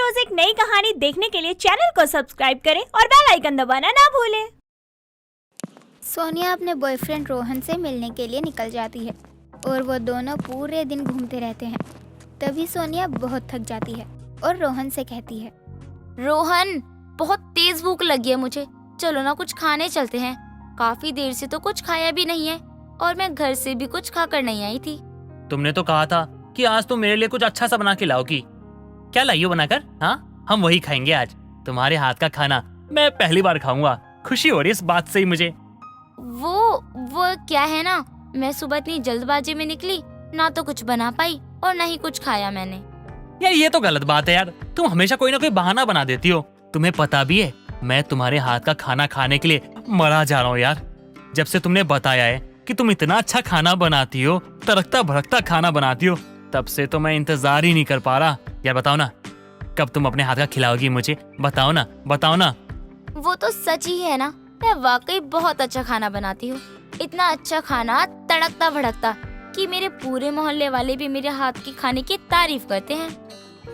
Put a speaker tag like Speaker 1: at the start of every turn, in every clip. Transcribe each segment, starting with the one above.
Speaker 1: रोज एक नई कहानी देखने के लिए चैनल को सब्सक्राइब करें और बेल आइकन दबाना ना भूलें।
Speaker 2: सोनिया अपने बॉयफ्रेंड रोहन से मिलने के लिए निकल जाती है और वो दोनों पूरे दिन घूमते रहते हैं। तभी सोनिया बहुत थक जाती है और रोहन से कहती है,
Speaker 3: रोहन, बहुत तेज भूख लगी है मुझे, चलो ना कुछ खाने चलते हैं। काफी देर से तो कुछ खाया भी नहीं है और मैं घर से भी कुछ खाकर नहीं आई थी।
Speaker 4: तुमने तो कहा था कि आज तुम मेरे लिए कुछ अच्छा सा बना के लाओगी। क्या लाई हो बनाकर? हाँ, हम वही खाएंगे आज। तुम्हारे हाथ का खाना मैं पहली बार खाऊंगा। खुशी हो रही है इस बात से ही मुझे।
Speaker 3: वो क्या है ना, मैं सुबह इतनी जल्दबाजी में निकली, ना तो कुछ बना पाई और ना ही कुछ खाया मैंने।
Speaker 4: यार ये तो गलत बात है यार, तुम हमेशा कोई ना कोई बहाना बना देती हो। तुम्हें पता भी है मैं तुम्हारे हाथ का खाना खाने के लिए मरा जा रहा हूँ यार। जब से तुमने बताया है कि तुम इतना अच्छा खाना बनाती हो, तड़कता भड़कता खाना बनाती हो, तब से तो मैं इंतजार ही नहीं कर पा रहा। यार बताओ ना, कब तुम अपने हाथ का खिलाओगी मुझे? बताओ ना, बताओ ना।
Speaker 3: वो तो सच ही है ना, मैं वाकई बहुत अच्छा खाना बनाती हूँ। इतना अच्छा खाना, तड़कता भड़कता, कि मेरे पूरे मोहल्ले वाले भी मेरे हाथ के खाने की तारीफ करते हैं।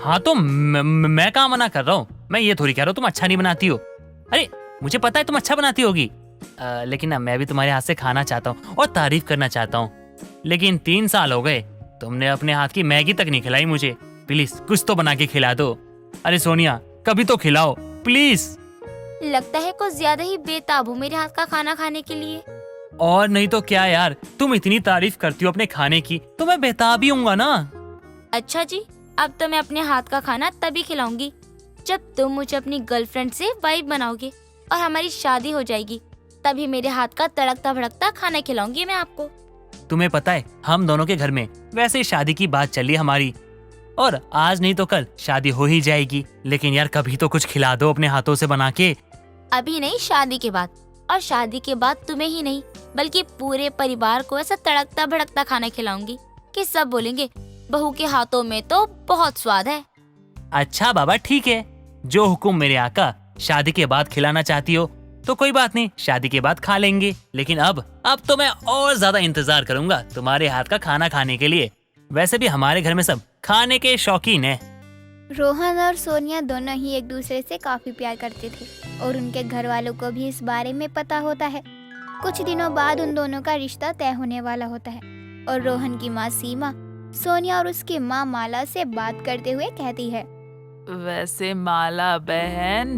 Speaker 4: हाँ तो मैं कहाँ मना कर रहा हूँ? मैं ये थोड़ी कह रहा हूँ तुम अच्छा नहीं बनाती हो। अरे मुझे पता है तुम अच्छा बनाती होगी, लेकिन ना मैं भी तुम्हारे हाथ से खाना चाहता हूँ और तारीफ करना चाहता हूँ। लेकिन 3 साल हो गए, तुमने अपने हाथ की मैगी तक नहीं खिलाई मुझे। प्लीज कुछ तो बना के खिला दो। अरे सोनिया, कभी तो खिलाओ प्लीज।
Speaker 3: लगता है कुछ ज्यादा ही बेताब हूँ मेरे हाथ का खाना खाने के लिए।
Speaker 4: और नहीं तो क्या यार, तुम इतनी तारीफ करती हो अपने खाने की तो मैं बेताब ही हूँगा ना।
Speaker 3: अच्छा जी, अब तो मैं अपने हाथ का खाना तभी खिलाऊंगी जब तुम मुझे अपनी गर्लफ्रेंड से वाइफ बनाओगे और हमारी शादी हो जाएगी। तभी मेरे हाथ का तड़कता भड़कता खाना खिलाऊंगी मैं आपको।
Speaker 4: तुम्हें पता है हम दोनों के घर में वैसे ही शादी की बात चली हमारी, और आज नहीं तो कल शादी हो ही जाएगी। लेकिन यार कभी तो कुछ खिला दो अपने हाथों से बना के।
Speaker 3: अभी नहीं, शादी के बाद। और शादी के बाद तुम्हें ही नहीं बल्कि पूरे परिवार को ऐसा तड़कता भड़कता खाना खिलाऊंगी कि सब बोलेंगे बहू के हाथों में तो बहुत स्वाद है।
Speaker 4: अच्छा बाबा ठीक है, जो हुक्म मेरे आका। शादी के बाद खिलाना चाहती हो तो कोई बात नहीं, शादी के बाद खा लेंगे। लेकिन अब तो मैं और ज्यादा इंतजार करूंगा तुम्हारे हाथ का खाना खाने के लिए। वैसे भी हमारे घर में सब खाने के शौकीन है।
Speaker 2: रोहन और सोनिया दोनों ही एक दूसरे से काफी प्यार करते थे और उनके घर वालों को भी इस बारे में पता होता है। कुछ दिनों बाद उन दोनों का रिश्ता तय होने वाला होता है और रोहन की माँ सीमा सोनिया और उसकी माँ माला से बात करते हुए कहती है,
Speaker 5: वैसे माला बहन,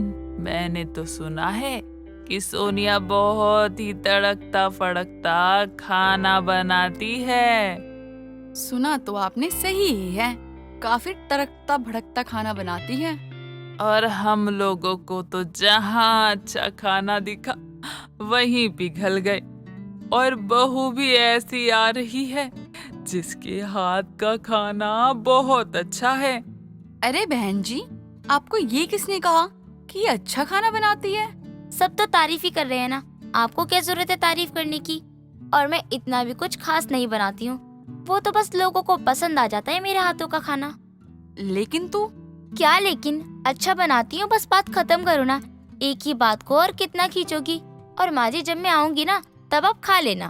Speaker 5: मैंने तो सुना है कि सोनिया बहुत ही तड़कता फड़कता खाना बनाती है।
Speaker 6: सुना तो आपने सही ही है, काफी तड़कता भड़कता खाना बनाती है।
Speaker 5: और हम लोगों को तो जहाँ अच्छा खाना दिखा वहीं पिघल गए। और बहू भी ऐसी आ रही है जिसके हाथ का खाना बहुत अच्छा है।
Speaker 6: अरे बहन जी, आपको ये किसने कहा कि ये अच्छा खाना बनाती है?
Speaker 3: सब तो तारीफ ही कर रहे हैं ना, आपको क्या जरूरत है तारीफ करने की। और मैं इतना भी कुछ खास नहीं बनाती हूँ, वो तो बस लोगों को पसंद आ जाता है मेरे हाथों का खाना।
Speaker 6: लेकिन तू
Speaker 3: क्या लेकिन? अच्छा बनाती हूँ, बस बात खत्म करो ना। एक ही बात को और कितना खींचोगी? और माँ जी जब मैं आऊंगी ना तब आप खा लेना।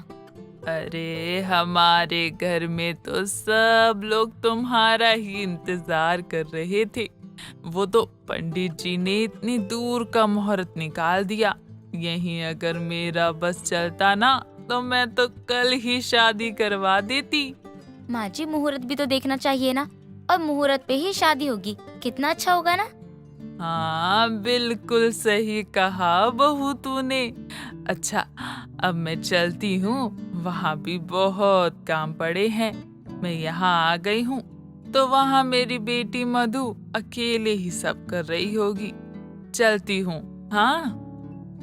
Speaker 5: अरे हमारे घर में तो सब लोग तुम्हारा ही इंतजार कर रहे थे। वो तो पंडित जी ने इतनी दूर का मुहूर्त निकाल दिया। यहीं अगर मेरा बस चलता ना तो मैं तो कल ही शादी करवा देती।
Speaker 3: माँ जी, मुहूर्त भी तो देखना चाहिए ना, और मुहूर्त पे ही शादी होगी, कितना अच्छा होगा ना।
Speaker 5: हाँ बिल्कुल सही कहा बहू तूने। अच्छा अब मैं चलती हूँ, वहाँ भी बहुत काम पड़े हैं। मैं यहाँ आ गई हूँ तो वहाँ मेरी बेटी मधु अकेले ही सब कर रही होगी। चलती हूँ। हाँ,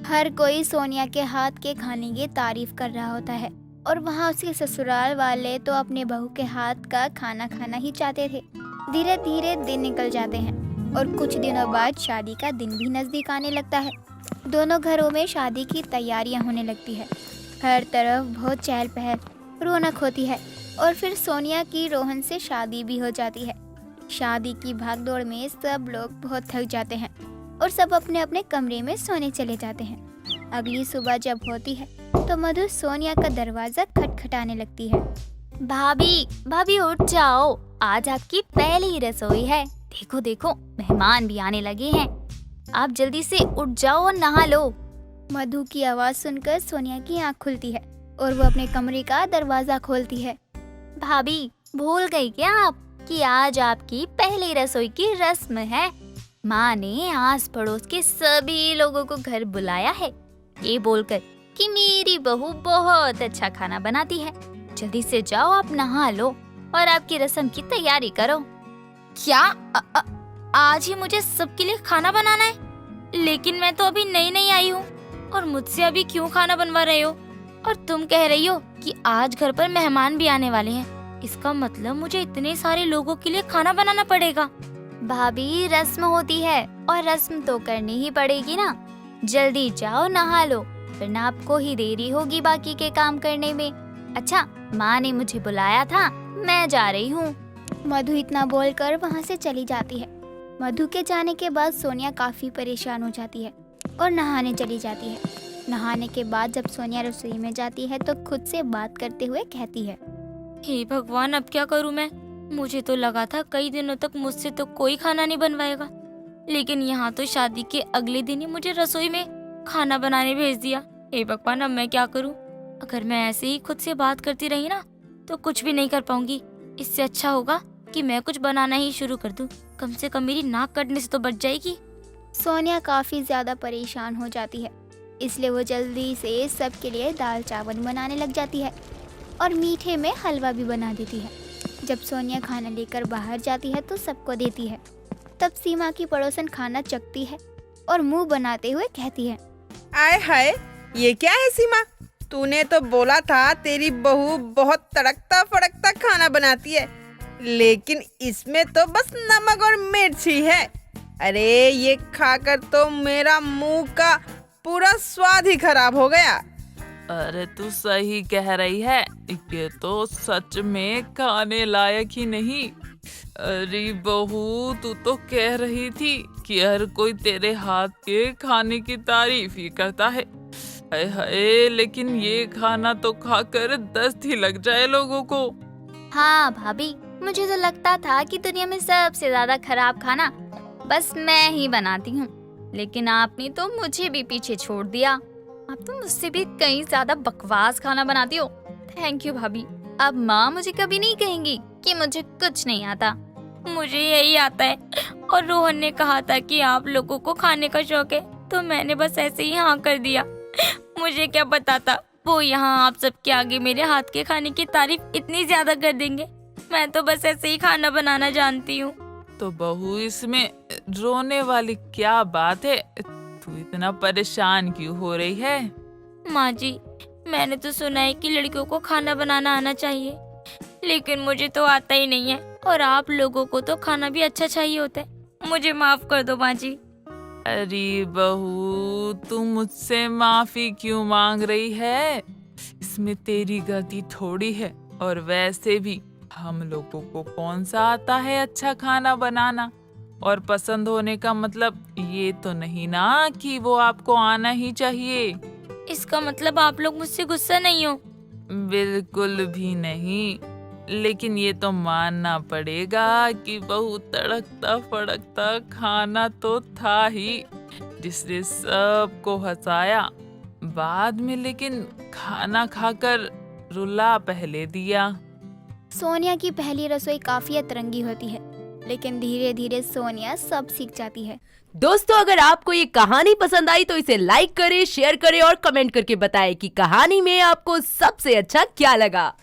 Speaker 2: हर कोई सोनिया के हाथ के खाने की तारीफ कर रहा होता है और वहाँ उसके ससुराल वाले तो अपने बहू के हाथ का खाना खाना ही चाहते थे। धीरे धीरे दिन निकल जाते हैं और कुछ दिनों बाद शादी का दिन भी नजदीक आने लगता है। दोनों घरों में शादी की तैयारियां होने लगती है। हर तरफ बहुत चहल पहल, रौनक होती है और फिर सोनिया की रोहन से शादी भी हो जाती है। शादी की भागदौड़ में सब लोग बहुत थक जाते हैं और सब अपने अपने कमरे में सोने चले जाते हैं। अगली सुबह जब होती है तो मधु सोनिया का दरवाजा खटखटाने लगती है।
Speaker 3: भाभी, भाभी उठ जाओ, आज आपकी पहली रसोई है। देखो देखो, मेहमान भी आने लगे हैं। आप जल्दी से उठ जाओ और नहा लो।
Speaker 2: मधु की आवाज सुनकर सोनिया की आंख खुलती है और वो अपने कमरे का दरवाजा खोलती है।
Speaker 3: भाभी, भूल गई क्या आप कि आज आपकी पहली रसोई की रस्म है। माँ ने आस पड़ोस के सभी लोगों को घर बुलाया है, ये बोलकर कि मेरी बहू बहुत अच्छा खाना बनाती है। जल्दी से जाओ, आप नहा लो और आपकी रस्म की तैयारी करो। क्या आज ही मुझे सबके लिए खाना बनाना है? लेकिन मैं तो अभी नई नई आई हूँ और मुझसे अभी क्यों खाना बनवा रहे हो? और तुम कह रही हो कि आज घर पर मेहमान भी आने वाले हैं। इसका मतलब मुझे इतने सारे लोगों के लिए खाना बनाना पड़ेगा।
Speaker 2: भाभी, रस्म होती है और रस्म तो करनी ही पड़ेगी ना। जल्दी जाओ, नहा लो, वरना आपको ही देरी होगी बाकी के काम करने में। अच्छा, माँ ने मुझे बुलाया था, मैं जा रही हूँ। मधु इतना बोलकर वहाँ से चली जाती है। मधु के जाने के बाद सोनिया काफी परेशान हो जाती है और नहाने चली जाती है। नहाने के बाद जब सोनिया रसोई में जाती है तो खुद से बात करते हुए कहती है,
Speaker 3: हे भगवान, अब क्या करूँ मैं? मुझे तो लगा था कई दिनों तक मुझसे तो कोई खाना नहीं बनवाएगा, लेकिन यहाँ तो शादी के अगले दिन ही मुझे रसोई में खाना बनाने भेज दिया। हे भगवान, अब मैं क्या करूँ? अगर मैं ऐसे ही खुद से बात करती रही ना तो कुछ भी नहीं कर पाऊंगी। इससे अच्छा होगा कि मैं कुछ बनाना ही शुरू कर दूं। कम से कम मेरी नाक कटने से तो बच जाएगी।
Speaker 2: सोनिया काफी ज्यादा परेशान हो जाती है, इसलिए वो जल्दी से सबके लिए दाल चावल बनाने लग जाती है और मीठे में हलवा भी बना देती है। जब सोनिया खाना लेकर बाहर जाती है तो सबको देती है। तब सीमा की पड़ोसन खाना चखती है और मुंह बनाते हुए कहती है,
Speaker 7: आय हाय, ये क्या है सीमा? तूने तो बोला था तेरी बहू बहुत तड़कता फड़कता खाना बनाती है, लेकिन इसमें तो बस नमक और मिर्च ही है। अरे ये खाकर तो मेरा मुंह का पूरा स्वाद ही खराब हो गया।
Speaker 5: अरे तू सही कह रही है, ये तो सच में खाने लायक ही नहीं। अरे बहू, तू तो कह रही थी कि हर कोई तेरे हाथ के खाने की तारीफ ही करता है। हाय हाय, लेकिन ये खाना तो खाकर दस्त ही लग जाए लोगों को।
Speaker 2: हाँ भाभी, मुझे तो लगता था कि दुनिया में सबसे ज्यादा खराब खाना बस मैं ही बनाती हूँ, लेकिन आपने तो मुझे भी पीछे छोड़ दिया। आप तो मुझसे भी कहीं ज्यादा बकवास खाना बनाती हो। थैंक यू भाभी। अब माँ मुझे कभी नहीं कहेंगी कि मुझे कुछ नहीं आता।
Speaker 3: मुझे यही आता है, और रोहन ने कहा था कि आप लोगों को खाने का शौक है, तो मैंने बस ऐसे ही हाँ कर दिया। मुझे क्या पता था वो यहाँ आप सबके आगे मेरे हाथ के खाने की तारीफ इतनी ज्यादा कर देंगे। मैं तो बस ऐसे ही खाना बनाना जानती हूँ।
Speaker 5: तो बहू, इसमें रोने वाली क्या बात है? तू इतना परेशान क्यों हो रही है?
Speaker 3: माँ जी, मैंने तो सुना है कि लड़कियों को खाना बनाना आना चाहिए, लेकिन मुझे तो आता ही नहीं है, और आप लोगों को तो खाना भी अच्छा चाहिए होता है। मुझे माफ कर दो माँ जी।
Speaker 5: अरे बहू, तू मुझसे माफी क्यों मांग रही है? इसमें तेरी गलती थोड़ी है, और वैसे भी हम लोगों को कौन सा आता है अच्छा खाना बनाना? और पसंद होने का मतलब ये तो नहीं ना कि वो आपको आना ही चाहिए।
Speaker 3: इसका मतलब आप लोग मुझसे गुस्सा नहीं हो?
Speaker 5: बिल्कुल भी नहीं, लेकिन ये तो मानना पड़ेगा कि बहुत तड़कता फड़कता खाना तो था ही, जिसने सबको हंसाया। बाद में लेकिन खाना खाकर रुला पहले दिया।
Speaker 2: सोनिया की पहली रसोई काफी अतरंगी होती है, लेकिन धीरे धीरे सोनिया सब सीख जाती है।
Speaker 8: दोस्तों, अगर आपको ये कहानी पसंद आई तो इसे लाइक करें, शेयर करें और कमेंट करके बताएं कि कहानी में आपको सबसे अच्छा क्या लगा।